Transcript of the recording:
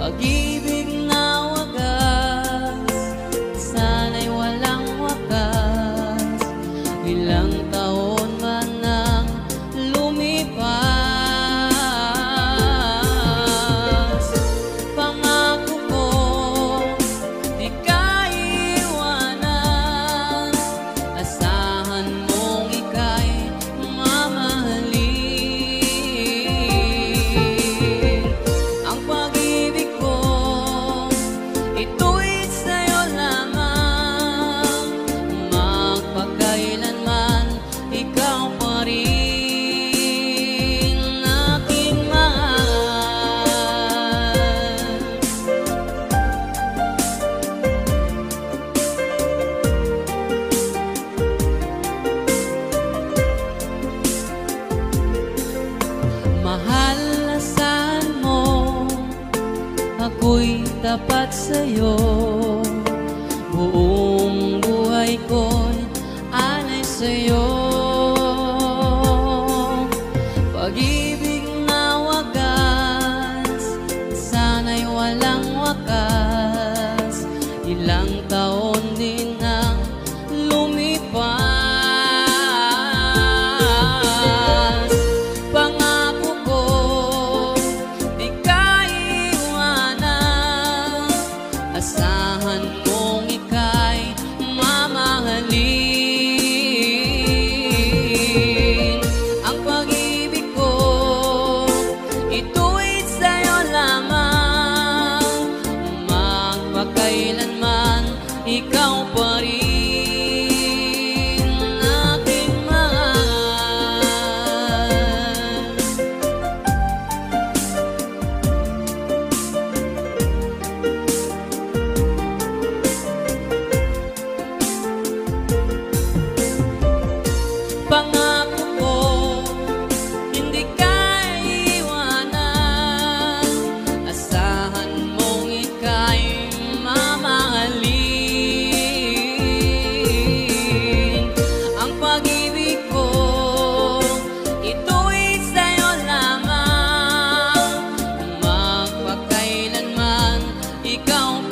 Pag-ibig na wagas, sana'y walang wakas. Ilang taon man nang lumipas, pangako ko di ka iwanan. Asahan mong ika'y mamahalin. Ang pag-ibig ko, ito'y sa'yo lamang. Magpakailanman, ikaw pa rin aking mahal. Mahal, asahan mo, ako'y tapat sa'yo. Buong buhay ko'y alay sa'yo. Pag-ibig na wagas, sana'y walang wakas. Ilang taon din ang lumipas, pangako ko di ka iwanan. Asahan mong ika'y mamahalin. Ang pag-ibig ko, ito'y sa'yo lamang. Magpakailanman, ikaw pa rin aking mahal. Pangako ko, hindi ka iwanan. Asahan mong ika'y mamahalin. Ang pag-ibig ko, ito'y sa'yo lamang. Magpakailanman, ikaw